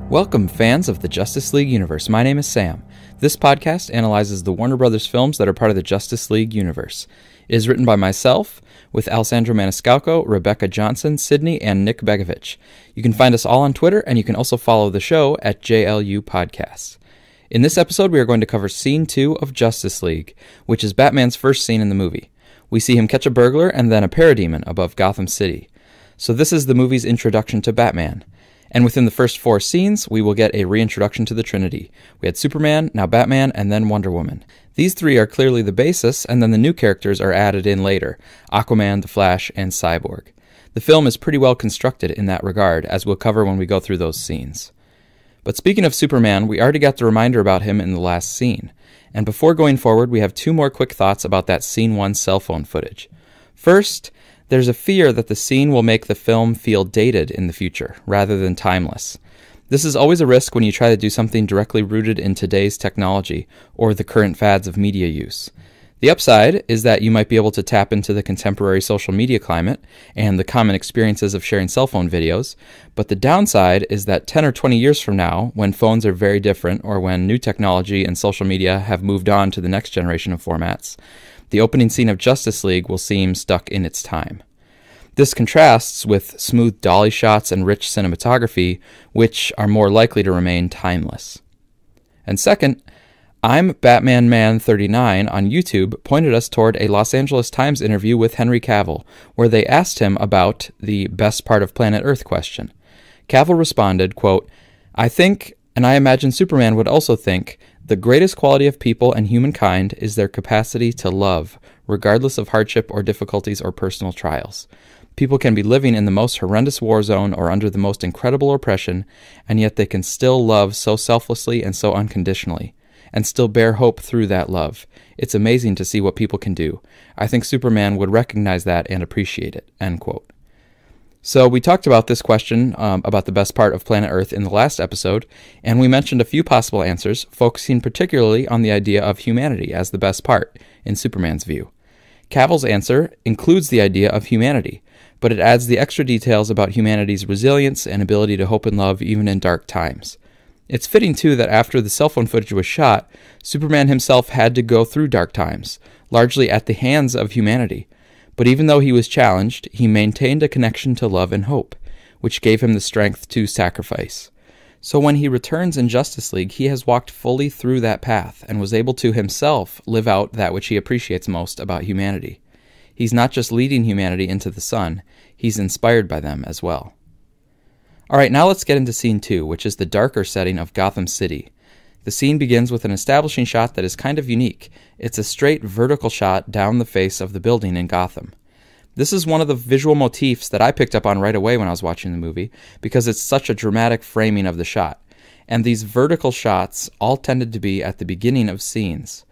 Welcome, fans of the Justice League universe. My name is Sam. This podcast analyzes the Warner Brothers films that are part of the Justice League universe. It is written by myself, with Alessandro Maniscalco, Rebecca Johnson, Sydney, and Nick Begovich. You can find us all on Twitter, and you can also follow the show at JLU Podcasts. In this episode, we are going to cover Scene 2 of Justice League, which is Batman's first scene in the movie. We see him catch a burglar and then a parademon above Gotham City. So this is the movie's introduction to Batman. And within the first 4 scenes, we will get a reintroduction to the Trinity. We had Superman, now Batman, and then Wonder Woman. These 3 are clearly the basis, and then the new characters are added in later: Aquaman, The Flash, and Cyborg. The film is pretty well constructed in that regard, as we'll cover when we go through those scenes. But speaking of Superman, we already got the reminder about him in the last scene. And before going forward, we have 2 more quick thoughts about that Scene 1 cell phone footage. First, there's a fear that the scene will make the film feel dated in the future, rather than timeless. This is always a risk when you try to do something directly rooted in today's technology, or the current fads of media use. The upside is that you might be able to tap into the contemporary social media climate, and the common experiences of sharing cell phone videos, but the downside is that 10 or 20 years from now, when phones are very different, or when new technology and social media have moved on to the next generation of formats, the opening scene of Justice League will seem stuck in its time. This contrasts with smooth dolly shots and rich cinematography, which are more likely to remain timeless. And second, I'm Batman Man 39 on YouTube pointed us toward a Los Angeles Times interview with Henry Cavill, where they asked him about the best part of planet Earth question. Cavill responded, quote, "I think, and I imagine Superman would also think, the greatest quality of people and humankind is their capacity to love, regardless of hardship or difficulties or personal trials. People can be living in the most horrendous war zone or under the most incredible oppression, and yet they can still love so selflessly and so unconditionally, and still bear hope through that love. It's amazing to see what people can do. I think Superman would recognize that and appreciate it," end quote. So we talked about this question about the best part of planet Earth in the last episode, and we mentioned a few possible answers, focusing particularly on the idea of humanity as the best part, in Superman's view. Cavill's answer includes the idea of humanity, but it adds the extra details about humanity's resilience and ability to hope and love even in dark times. It's fitting, too, that after the cell phone footage was shot, Superman himself had to go through dark times, largely at the hands of humanity. But even though he was challenged, he maintained a connection to love and hope, which gave him the strength to sacrifice. So when he returns in Justice League, he has walked fully through that path and was able to himself live out that which he appreciates most about humanity. He's not just leading humanity into the sun, he's inspired by them as well. Alright, now let's get into Scene 2, which is the darker setting of Gotham City. The scene begins with an establishing shot that is kind of unique. It's a straight vertical shot down the face of the building in Gotham. This is one of the visual motifs that I picked up on right away when I was watching the movie, because it's such a dramatic framing of the shot. And these vertical shots all tended to be at the beginning of scenes.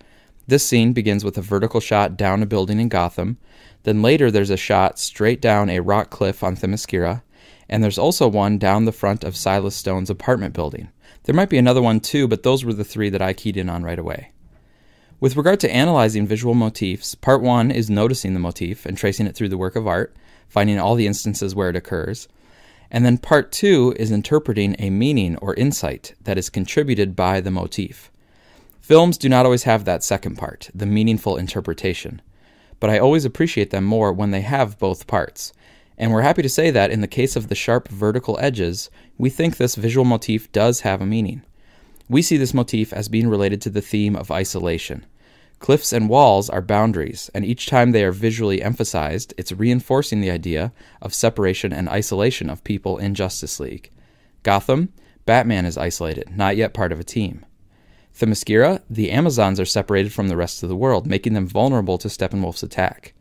This scene begins with a vertical shot down a building in Gotham, then later there's a shot straight down a rock cliff on Themyscira, and there's also one down the front of Silas Stone's apartment building. There might be another one too, but those were the 3 that I keyed in on right away. With regard to analyzing visual motifs, part 1 is noticing the motif and tracing it through the work of art, finding all the instances where it occurs, and then part 2 is interpreting a meaning or insight that is contributed by the motif. Films do not always have that second part, the meaningful interpretation, but I always appreciate them more when they have both parts. And we're happy to say that in the case of the sharp vertical edges, we think this visual motif does have a meaning. We see this motif as being related to the theme of isolation. Cliffs and walls are boundaries, and each time they are visually emphasized, it's reinforcing the idea of separation and isolation of people in Justice League. Gotham, Batman is isolated, not yet part of a team. Themyscira, the Amazons are separated from the rest of the world, making them vulnerable to Steppenwolf's attack.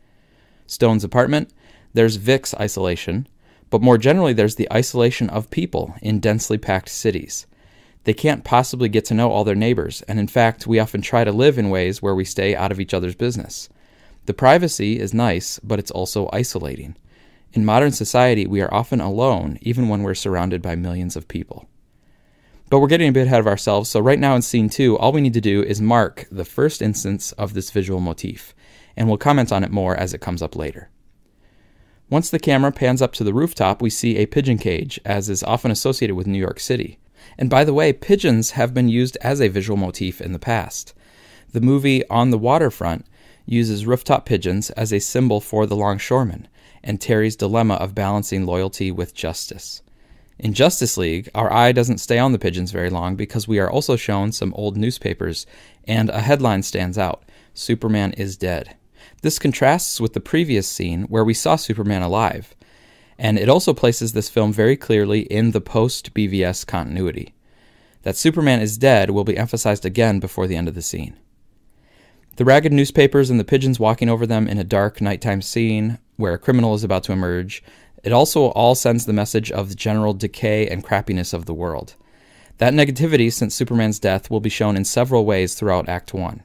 Stone's apartment, there's Vic's isolation, but more generally there's the isolation of people in densely packed cities. They can't possibly get to know all their neighbors, and in fact, we often try to live in ways where we stay out of each other's business. The privacy is nice, but it's also isolating. In modern society, we are often alone, even when we're surrounded by millions of people. But we're getting a bit ahead of ourselves, so right now in Scene 2, all we need to do is mark the first instance of this visual motif, and we'll comment on it more as it comes up later. Once the camera pans up to the rooftop, we see a pigeon cage, as is often associated with New York City. And by the way, pigeons have been used as a visual motif in the past. The movie On the Waterfront uses rooftop pigeons as a symbol for the longshoreman, and Terry's dilemma of balancing loyalty with justice. In Justice League, our eye doesn't stay on the pigeons very long because we are also shown some old newspapers, and a headline stands out: Superman is dead. This contrasts with the previous scene where we saw Superman alive, and it also places this film very clearly in the post-BVS continuity. That Superman is dead will be emphasized again before the end of the scene. The ragged newspapers and the pigeons walking over them in a dark nighttime scene where a criminal is about to emerge, it also all sends the message of the general decay and crappiness of the world. That negativity since Superman's death will be shown in several ways throughout Act 1.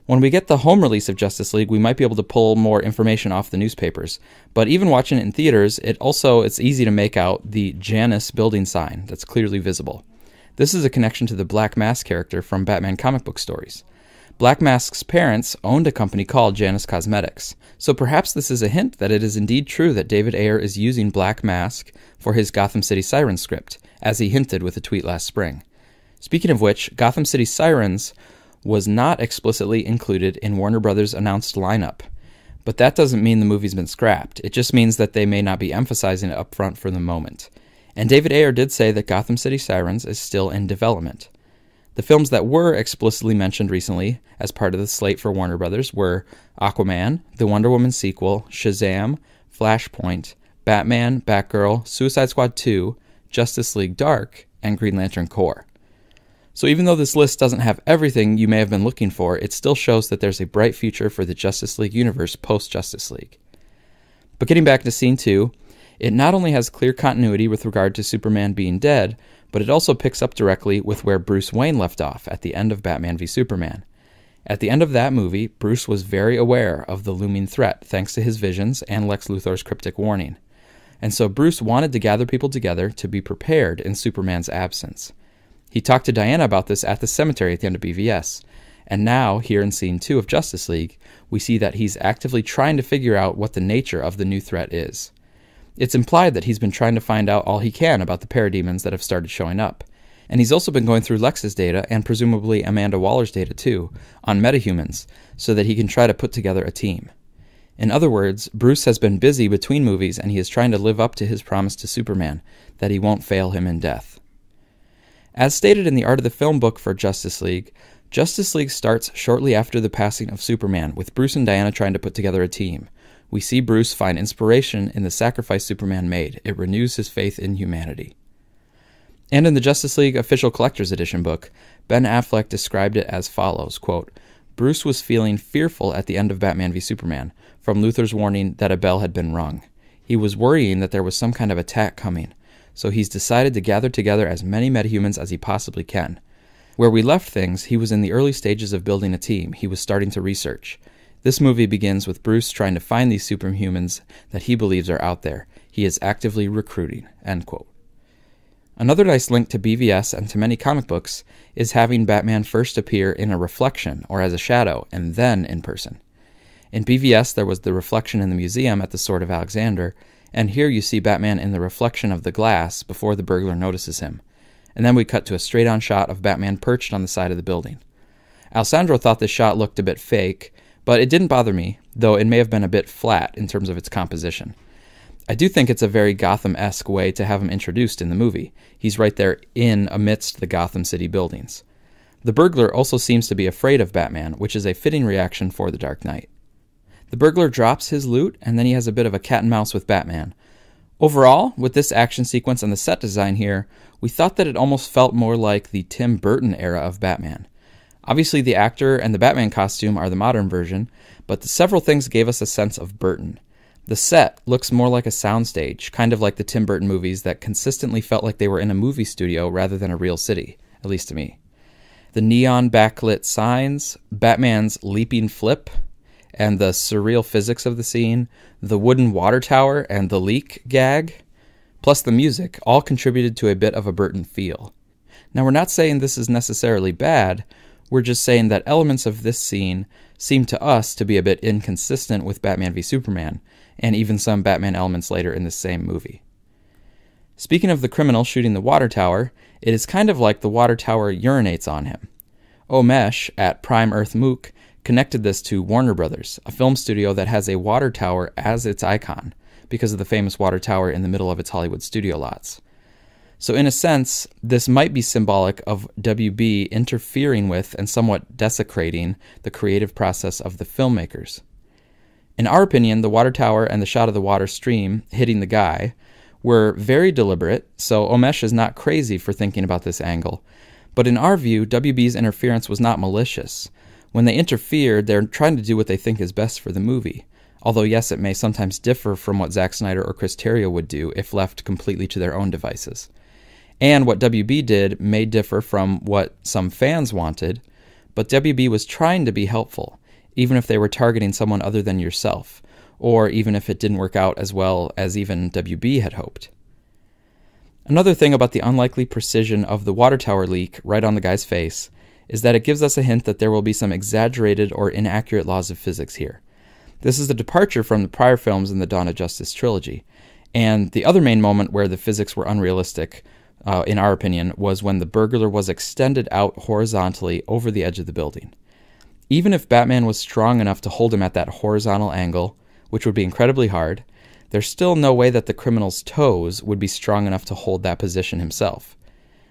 When we get the home release of Justice League, we might be able to pull more information off the newspapers, but even watching it in theaters, it's easy to make out the Janus building sign that's clearly visible. This is a connection to the Black Mask character from Batman comic book stories. Black Mask's parents owned a company called Janus Cosmetics, so perhaps this is a hint that it is indeed true that David Ayer is using Black Mask for his Gotham City Sirens script, as he hinted with a tweet last spring. Speaking of which, Gotham City Sirens was not explicitly included in Warner Brothers' announced lineup, but that doesn't mean the movie's been scrapped. It just means that they may not be emphasizing it up front for the moment. And David Ayer did say that Gotham City Sirens is still in development. The films that were explicitly mentioned recently as part of the slate for Warner Brothers were Aquaman, the Wonder Woman sequel, Shazam, Flashpoint, Batman, Batgirl, Suicide Squad 2, Justice League Dark, and Green Lantern Corps. So even though this list doesn't have everything you may have been looking for, it still shows that there's a bright future for the Justice League universe post-Justice League. But getting back to Scene 2, it not only has clear continuity with regard to Superman being dead, but it also picks up directly with where Bruce Wayne left off at the end of Batman v Superman. At the end of that movie, Bruce was very aware of the looming threat thanks to his visions and Lex Luthor's cryptic warning. And so Bruce wanted to gather people together to be prepared in Superman's absence. He talked to Diana about this at the cemetery at the end of BVS, and now, here in Scene 2 of Justice League, we see that he's actively trying to figure out what the nature of the new threat is. It's implied that he's been trying to find out all he can about the Parademons that have started showing up, and he's also been going through Lex's data, and presumably Amanda Waller's data too, on metahumans, so that he can try to put together a team. In other words, Bruce has been busy between movies, and he is trying to live up to his promise to Superman, that he won't fail him in death. As stated in the Art of the Film book for Justice League starts shortly after the passing of Superman, with Bruce and Diana trying to put together a team. We see Bruce find inspiration in the sacrifice Superman made. It renews his faith in humanity. And in the Justice League Official Collector's Edition book, Ben Affleck described it as follows, quote, Bruce was feeling fearful at the end of Batman v Superman, from Luthor's warning that a bell had been rung. He was worrying that there was some kind of attack coming, so he's decided to gather together as many metahumans as he possibly can. Where we left things, he was in the early stages of building a team. He was starting to research. This movie begins with Bruce trying to find these superhumans that he believes are out there. He is actively recruiting, end quote. Another nice link to BVS and to many comic books is having Batman first appear in a reflection or as a shadow, and then in person. In BVS, there was the reflection in the museum at the Sword of Alexander, and here you see Batman in the reflection of the glass before the burglar notices him. And then we cut to a straight-on shot of Batman perched on the side of the building. Alessandro thought this shot looked a bit fake, but it didn't bother me, though it may have been a bit flat in terms of its composition. I do think it's a very Gotham-esque way to have him introduced in the movie. He's right there in amidst the Gotham City buildings. The burglar also seems to be afraid of Batman, which is a fitting reaction for the Dark Knight. The burglar drops his loot, and then he has a bit of a cat and mouse with Batman. Overall, with this action sequence and the set design here, we thought that it almost felt more like the Tim Burton era of Batman. Obviously, the actor and the Batman costume are the modern version, but several things gave us a sense of Burton. The set looks more like a soundstage, kind of like the Tim Burton movies that consistently felt like they were in a movie studio rather than a real city, at least to me. The neon backlit signs, Batman's leaping flip, and the surreal physics of the scene, the wooden water tower and the leak gag, plus the music, all contributed to a bit of a Burton feel. Now, we're not saying this is necessarily bad, we're just saying that elements of this scene seem to us to be a bit inconsistent with Batman v Superman, and even some Batman elements later in the same movie. Speaking of the criminal shooting the water tower, it is kind of like the water tower urinates on him. Homage at Prime Earth Mook connected this to Warner Brothers, a film studio that has a water tower as its icon, because of the famous water tower in the middle of its Hollywood studio lots. So in a sense, this might be symbolic of WB interfering with and somewhat desecrating the creative process of the filmmakers. In our opinion, the water tower and the shot of the water stream hitting the guy were very deliberate, so Homage is not crazy for thinking about this angle. But in our view, WB's interference was not malicious. When they interfered, they're trying to do what they think is best for the movie. Although yes, it may sometimes differ from what Zack Snyder or Chris Terrio would do if left completely to their own devices. And what WB did may differ from what some fans wanted, but WB was trying to be helpful, even if they were targeting someone other than yourself, or even if it didn't work out as well as even WB had hoped. Another thing about the unlikely precision of the water tower leak right on the guy's face is that it gives us a hint that there will be some exaggerated or inaccurate laws of physics here. This is a departure from the prior films in the Dawn of Justice trilogy, and the other main moment where the physics were unrealistic, in our opinion, was when the burglar was extended out horizontally over the edge of the building. Even if Batman was strong enough to hold him at that horizontal angle, which would be incredibly hard, there's still no way that the criminal's toes would be strong enough to hold that position himself.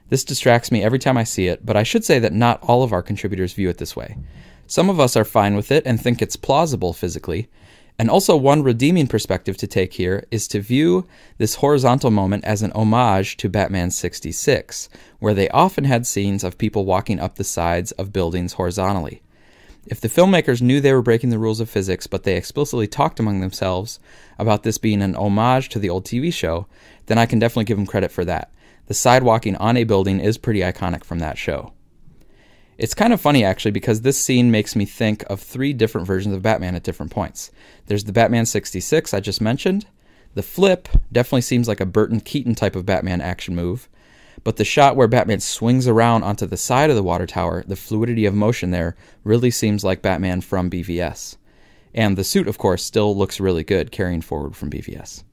This distracts me every time I see it, but I should say that not all of our contributors view it this way. Some of us are fine with it and think it's plausible physically, and also one redeeming perspective to take here is to view this horizontal moment as an homage to Batman 66, where they often had scenes of people walking up the sides of buildings horizontally. If the filmmakers knew they were breaking the rules of physics, but they explicitly talked among themselves about this being an homage to the old TV show, then I can definitely give them credit for that. The sidewalking on a building is pretty iconic from that show. It's kind of funny, actually, because this scene makes me think of 3 different versions of Batman at different points. There's the Batman 66 I just mentioned. The flip definitely seems like a Burton Keaton type of Batman action move. But the shot where Batman swings around onto the side of the water tower, the fluidity of motion there really seems like Batman from BVS. And the suit, of course, still looks really good carrying forward from BVS.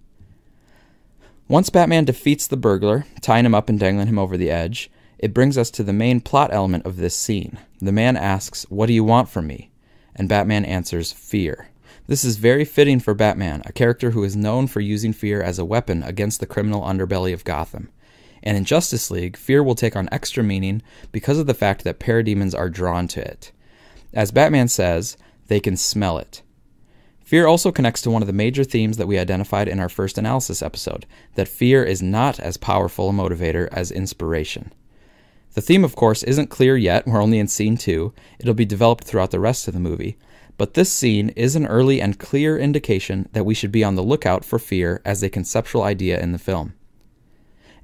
Once Batman defeats the burglar, tying him up and dangling him over the edge, it brings us to the main plot element of this scene. The man asks, "What do you want from me?" And Batman answers, "Fear." This is very fitting for Batman, a character who is known for using fear as a weapon against the criminal underbelly of Gotham. And in Justice League, fear will take on extra meaning because of the fact that parademons are drawn to it. As Batman says, they can smell it. Fear also connects to one of the major themes that we identified in our first analysis episode, that fear is not as powerful a motivator as inspiration. The theme, of course, isn't clear yet. We're only in scene 2. It'll be developed throughout the rest of the movie. But this scene is an early and clear indication that we should be on the lookout for fear as a conceptual idea in the film.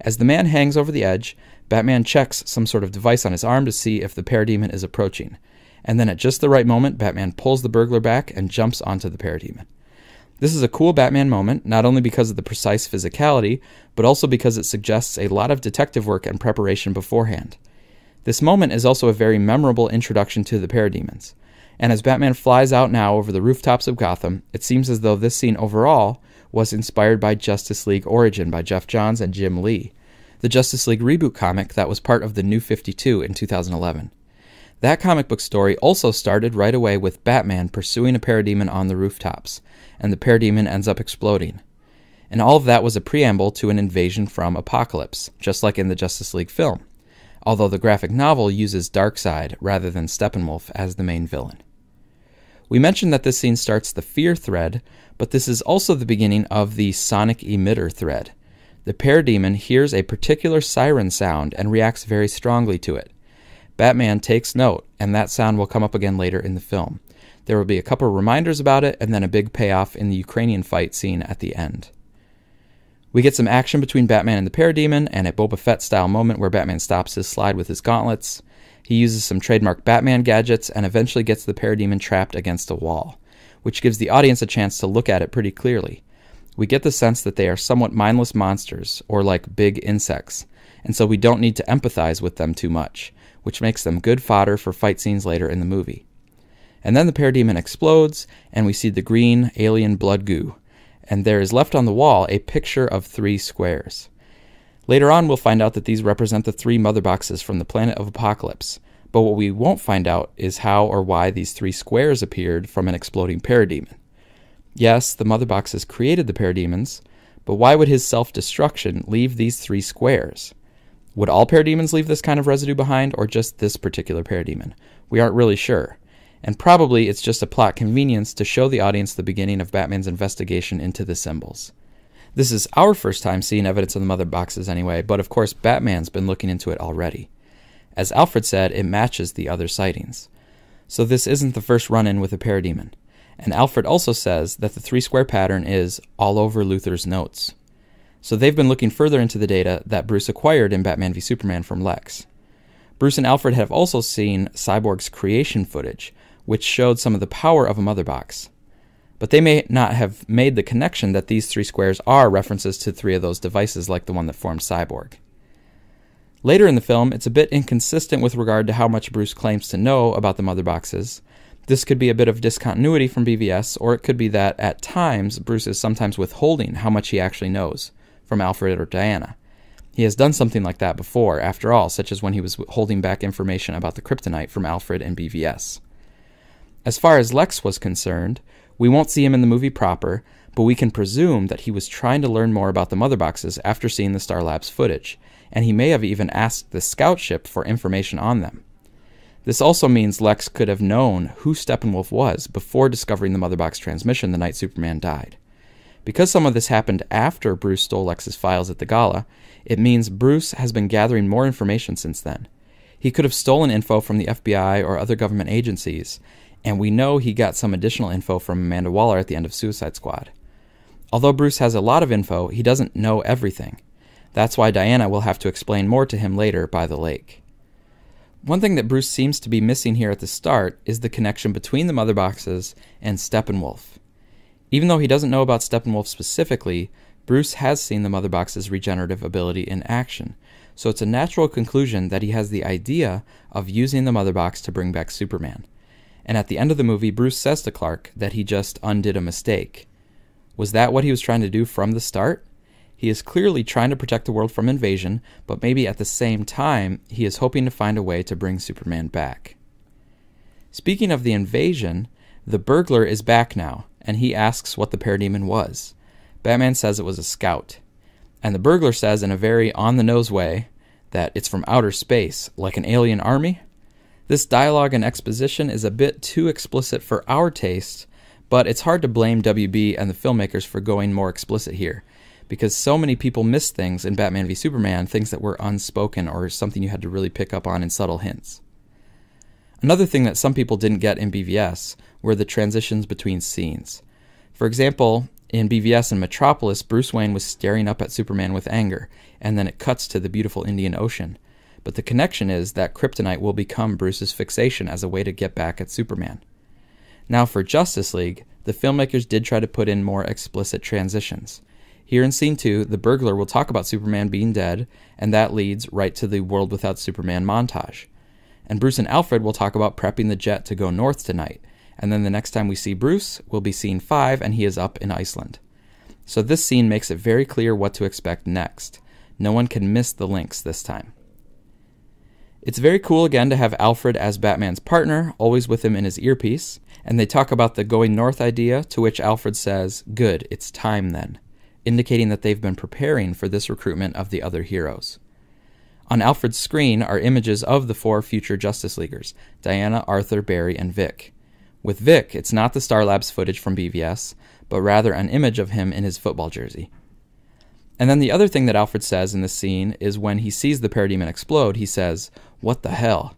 As the man hangs over the edge, Batman checks some sort of device on his arm to see if the parademon is approaching. And then at just the right moment, Batman pulls the burglar back and jumps onto the parademon. This is a cool Batman moment, not only because of the precise physicality, but also because it suggests a lot of detective work and preparation beforehand. This moment is also a very memorable introduction to the parademons. And as Batman flies out now over the rooftops of Gotham, it seems as though this scene overall was inspired by Justice League Origin by Geoff Johns and Jim Lee, the Justice League reboot comic that was part of the New 52 in 2011. That comic book story also started right away with Batman pursuing a parademon on the rooftops, and the parademon ends up exploding. And all of that was a preamble to an invasion from Apocalypse, just like in the Justice League film, although the graphic novel uses Darkseid rather than Steppenwolf as the main villain. We mentioned that this scene starts the fear thread, but this is also the beginning of the sonic emitter thread. The parademon hears a particular siren sound and reacts very strongly to it. Batman takes note, and that sound will come up again later in the film. There will be a couple reminders about it, and then a big payoff in the Ukrainian fight scene at the end. We get some action between Batman and the parademon, and a Boba Fett-style moment where Batman stops his slide with his gauntlets. He uses some trademark Batman gadgets, and eventually gets the parademon trapped against a wall, which gives the audience a chance to look at it pretty clearly. We get the sense that they are somewhat mindless monsters, or like big insects, and so we don't need to empathize with them too much, which makes them good fodder for fight scenes later in the movie. And then the parademon explodes, and we see the green alien blood goo, and there is left on the wall a picture of 3 squares. Later on, we'll find out that these represent the 3 motherboxes from the planet of Apocalypse, but what we won't find out is how or why these 3 squares appeared from an exploding parademon. Yes, the motherboxes created the parademons, but why would his self-destruction leave these 3 squares? Would all parademons leave this kind of residue behind, or just this particular parademon? We aren't really sure, and probably it's just a plot convenience to show the audience the beginning of Batman's investigation into the symbols. This is our first time seeing evidence of the motherboxes anyway, but of course Batman's been looking into it already. As Alfred said, it matches the other sightings. So this isn't the first run-in with a parademon. And Alfred also says that the 3-square pattern is all over Luthor's notes. So they've been looking further into the data that Bruce acquired in Batman v Superman from Lex. Bruce and Alfred have also seen Cyborg's creation footage, which showed some of the power of a motherbox. But they may not have made the connection that these 3 squares are references to 3 of those devices like the one that formed Cyborg. Later in the film, it's a bit inconsistent with regard to how much Bruce claims to know about the motherboxes. This could be a bit of discontinuity from BVS, or it could be that, at times, Bruce is sometimes withholding how much he actually knows from Alfred or Diana. He has done something like that before, after all, such as when he was holding back information about the kryptonite from Alfred and BVS. As far as Lex was concerned, we won't see him in the movie proper, but we can presume that he was trying to learn more about the motherboxes after seeing the Star Labs footage, and he may have even asked the scout ship for information on them. This also means Lex could have known who Steppenwolf was before discovering the motherbox transmission the night Superman died. Because some of this happened after Bruce stole Lex's files at the gala, it means Bruce has been gathering more information since then. He could have stolen info from the FBI or other government agencies, and we know he got some additional info from Amanda Waller at the end of Suicide Squad. Although Bruce has a lot of info, he doesn't know everything. That's why Diana will have to explain more to him later by the lake. One thing that Bruce seems to be missing here at the start is the connection between the motherboxes and Steppenwolf. Even though he doesn't know about Steppenwolf specifically, Bruce has seen the motherbox's regenerative ability in action, so it's a natural conclusion that he has the idea of using the motherbox to bring back Superman. And at the end of the movie, Bruce says to Clark that he just undid a mistake. Was that what he was trying to do from the start? He is clearly trying to protect the world from invasion, but maybe at the same time, he is hoping to find a way to bring Superman back. Speaking of the invasion, the Burglar is back now, and he asks what the Parademon was. Batman says it was a scout. And the Burglar says in a very on-the-nose way that it's from outer space, like an alien army. This dialogue and exposition is a bit too explicit for our taste, but it's hard to blame WB and the filmmakers for going more explicit here, because so many people miss things in Batman v Superman, things that were unspoken or something you had to really pick up on in subtle hints. Another thing that some people didn't get in BVS were the transitions between scenes. For example, in BVS and Metropolis, Bruce Wayne was staring up at Superman with anger, and then it cuts to the beautiful Indian Ocean. But the connection is that kryptonite will become Bruce's fixation as a way to get back at Superman. Now for Justice League, the filmmakers did try to put in more explicit transitions. Here in Scene 2, the Burglar will talk about Superman being dead, and that leads right to the World Without Superman montage. And Bruce and Alfred will talk about prepping the jet to go north tonight, and then the next time we see Bruce will be Scene 5, and he is up in Iceland. So this scene makes it very clear what to expect next. No one can miss the links this time. It's very cool again to have Alfred as Batman's partner, always with him in his earpiece, and they talk about the going north idea, to which Alfred says, "Good, it's time then," indicating that they've been preparing for this recruitment of the other heroes. On Alfred's screen are images of the 4 future Justice Leaguers, Diana, Arthur, Barry, and Vic. With Vic, it's not the Star Labs footage from BVS, but rather an image of him in his football jersey. And then the other thing that Alfred says in this scene is when he sees the Parademon explode, he says, "What the hell?"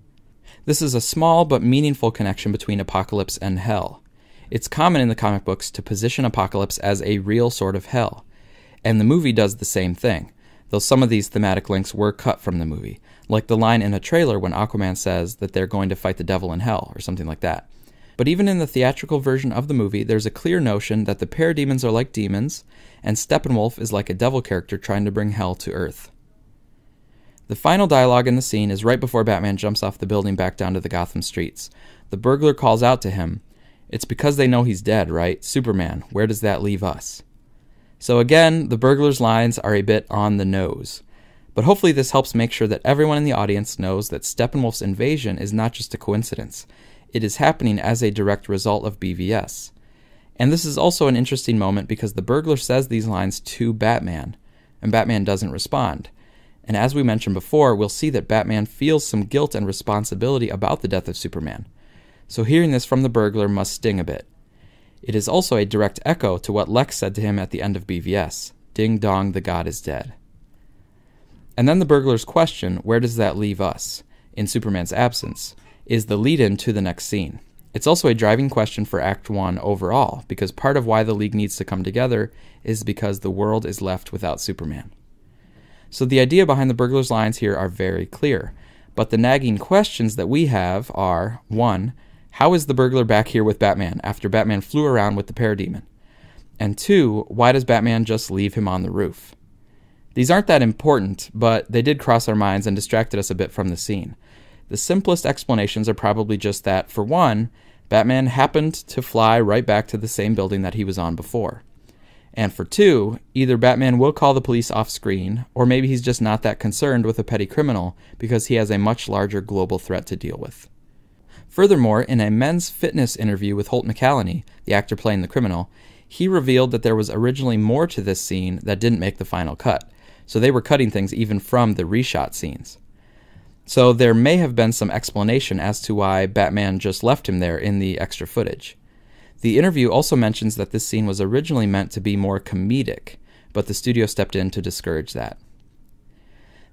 This is a small but meaningful connection between Apocalypse and Hell. It's common in the comic books to position Apocalypse as a real sort of hell, and the movie does the same thing, though some of these thematic links were cut from the movie, like the line in a trailer when Aquaman says that they're going to fight the devil in hell, or something like that. But even in the theatrical version of the movie, there's a clear notion that the Parademons are like demons, and Steppenwolf is like a devil character trying to bring hell to Earth. The final dialogue in the scene is right before Batman jumps off the building back down to the Gotham streets. The Burglar calls out to him, "It's because they know he's dead, right? Superman, where does that leave us?" So again, the Burglar's lines are a bit on the nose. But hopefully this helps make sure that everyone in the audience knows that Steppenwolf's invasion is not just a coincidence. It is happening as a direct result of BVS. And this is also an interesting moment because the burglar says these lines to Batman, and Batman doesn't respond. And as we mentioned before, we'll see that Batman feels some guilt and responsibility about the death of Superman. So hearing this from the burglar must sting a bit. It is also a direct echo to what Lex said to him at the end of BVS, "Ding dong, the god is dead." And then the burglar's question, where does that leave us, in Superman's absence, is the lead-in to the next scene. It's also a driving question for Act 1 overall, because part of why the League needs to come together is because the world is left without Superman. So the idea behind the burglar's lines here are very clear, but the nagging questions that we have are, 1, how is the burglar back here with Batman after Batman flew around with the Parademon? And 2, why does Batman just leave him on the roof? These aren't that important, but they did cross our minds and distracted us a bit from the scene. The simplest explanations are probably just that, for one, Batman happened to fly right back to the same building that he was on before. And for 2, either Batman will call the police off screen, or maybe he's just not that concerned with a petty criminal because he has a much larger global threat to deal with. Furthermore, in a Men's Fitness interview with Holt McCallany, the actor playing the criminal, he revealed that there was originally more to this scene that didn't make the final cut, so they were cutting things even from the reshot scenes. So there may have been some explanation as to why Batman just left him there in the extra footage. The interview also mentions that this scene was originally meant to be more comedic, but the studio stepped in to discourage that.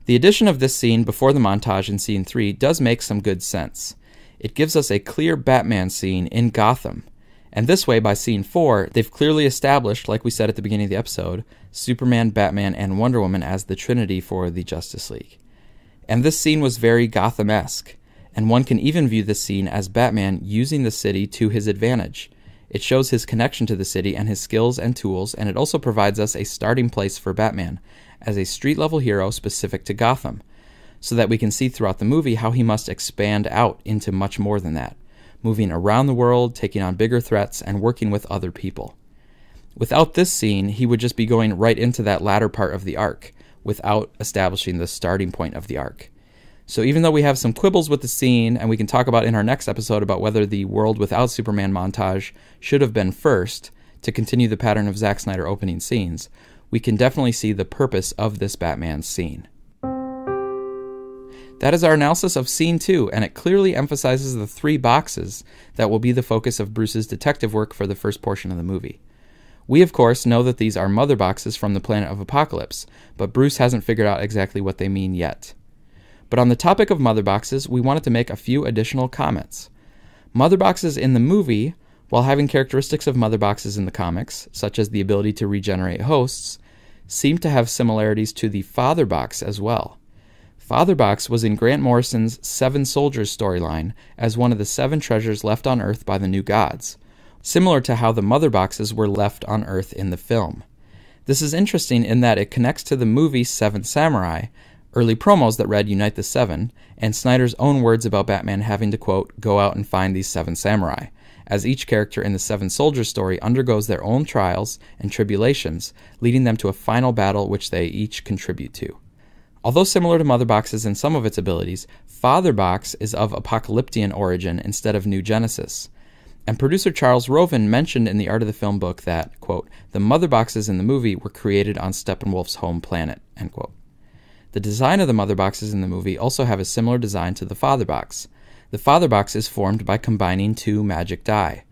The addition of this scene before the montage in Scene 3 does make some good sense. It gives us a clear Batman scene in Gotham, and this way, by Scene 4, they've clearly established, like we said at the beginning of the episode, Superman, Batman, and Wonder Woman as the Trinity for the Justice League. And this scene was very Gotham-esque, and one can even view this scene as Batman using the city to his advantage. It shows his connection to the city and his skills and tools, and it also provides us a starting place for Batman as a street-level hero specific to Gotham, so that we can see throughout the movie how he must expand out into much more than that, moving around the world, taking on bigger threats, and working with other people. Without this scene, he would just be going right into that latter part of the arc, without establishing the starting point of the arc. So even though we have some quibbles with the scene, and we can talk about in our next episode about whether the World Without Superman montage should have been first, to continue the pattern of Zack Snyder opening scenes, we can definitely see the purpose of this Batman scene. That is our analysis of Scene 2, and it clearly emphasizes the 3 boxes that will be the focus of Bruce's detective work for the first portion of the movie. We, of course, know that these are motherboxes from the planet of Apocalypse, but Bruce hasn't figured out exactly what they mean yet. But on the topic of motherboxes, we wanted to make a few additional comments. Motherboxes in the movie, while having characteristics of motherboxes in the comics, such as the ability to regenerate hosts, seem to have similarities to the Fatherbox as well. Fatherbox was in Grant Morrison's Seven Soldiers storyline as one of the 7 treasures left on Earth by the New Gods, similar to how the Motherboxes were left on Earth in the film. This is interesting in that it connects to the movie Seven Samurai, early promos that read Unite the Seven, and Snyder's own words about Batman having to, quote, go out and find these 7 samurai, as each character in the Seven Soldiers story undergoes their own trials and tribulations, leading them to a final battle which they each contribute to. Although similar to Motherboxes in some of its abilities, Fatherbox is of apocalyptian origin instead of New Genesis. And producer Charles Roven mentioned in the Art of the Film book that, quote, the Motherboxes in the movie were created on Steppenwolf's home planet, end quote. The design of the Motherboxes in the movie also have a similar design to the Fatherbox. The Fatherbox is formed by combining 2 magic die.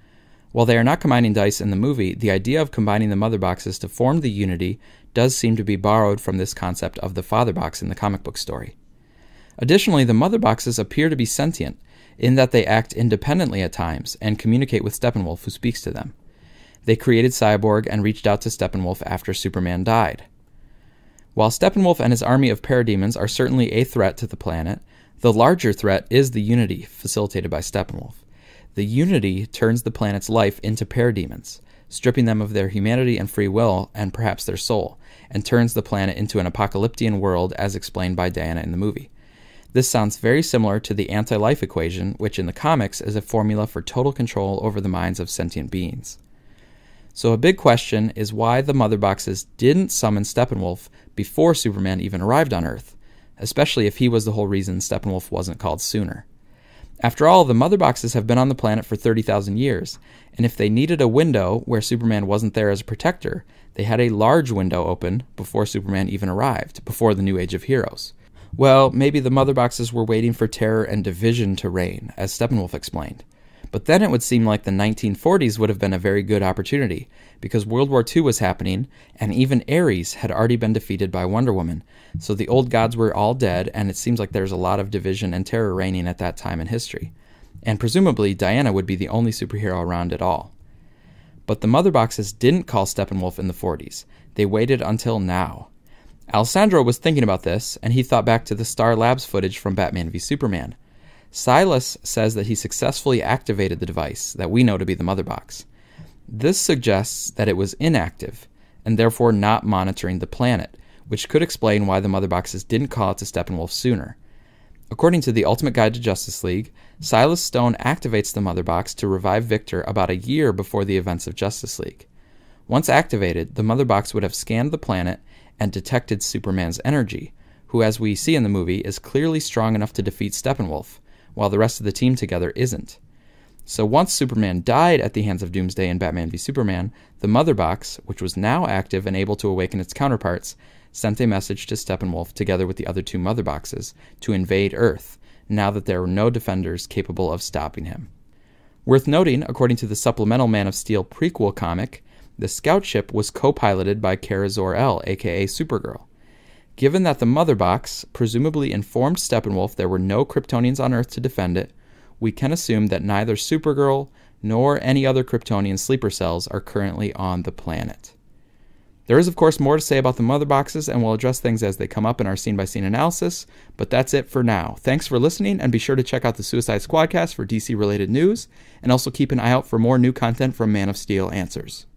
While they are not combining dice in the movie, the idea of combining the Motherboxes to form the Unity does seem to be borrowed from this concept of the Fatherbox in the comic book story. Additionally, the Motherboxes appear to be sentient, in that they act independently at times and communicate with Steppenwolf, who speaks to them. They created Cyborg and reached out to Steppenwolf after Superman died. While Steppenwolf and his army of Parademons are certainly a threat to the planet, the larger threat is the Unity facilitated by Steppenwolf. The Unity turns the planet's life into Parademons, stripping them of their humanity and free will, and perhaps their soul, and turns the planet into an apocalyptian world as explained by Diana in the movie. This sounds very similar to the anti-life equation, which in the comics is a formula for total control over the minds of sentient beings. So a big question is why the Motherboxes didn't summon Steppenwolf before Superman even arrived on Earth. especially if he was the whole reason Steppenwolf wasn't called sooner. After all, the Motherboxes have been on the planet for 30,000 years, and if they needed a window where Superman wasn't there as a protector, they had a large window open before Superman even arrived, before the New Age of Heroes. Well, maybe the Motherboxes were waiting for terror and division to reign, as Steppenwolf explained. But then it would seem like the 1940s would have been a very good opportunity, because World War II was happening, and even Ares had already been defeated by Wonder Woman, so the old gods were all dead, and it seems like there's a lot of division and terror reigning at that time in history. And presumably, Diana would be the only superhero around at all. But the Motherboxes didn't call Steppenwolf in the 40s. They waited until now. Alessandro was thinking about this, and he thought back to the Star Labs footage from Batman v Superman. Silas says that he successfully activated the device that we know to be the Motherbox. This suggests that it was inactive, and therefore not monitoring the planet, which could explain why the Motherboxes didn't call it to Steppenwolf sooner. According to the Ultimate Guide to Justice League, Silas Stone activates the Motherbox to revive Victor about a year before the events of Justice League. Once activated, the Motherbox would have scanned the planet and detected Superman's energy, who, as we see in the movie, is clearly strong enough to defeat Steppenwolf, while the rest of the team together isn't. So once Superman died at the hands of Doomsday in Batman v Superman, the Motherbox, which was now active and able to awaken its counterparts, sent a message to Steppenwolf together with the other two Motherboxes to invade Earth, now that there were no defenders capable of stopping him. Worth noting, according to the supplemental Man of Steel prequel comic, the scout ship was co-piloted by Kara Zor-El, aka Supergirl. Given that the Motherbox presumably informed Steppenwolf there were no Kryptonians on Earth to defend it, we can assume that neither Supergirl nor any other Kryptonian sleeper cells are currently on the planet. There is, of course, more to say about the Motherboxes, and we'll address things as they come up in our scene-by-scene analysis, but that's it for now. Thanks for listening, and be sure to check out the Suicide Squadcast for DC-related news, and also keep an eye out for more new content from Man of Steel Answers.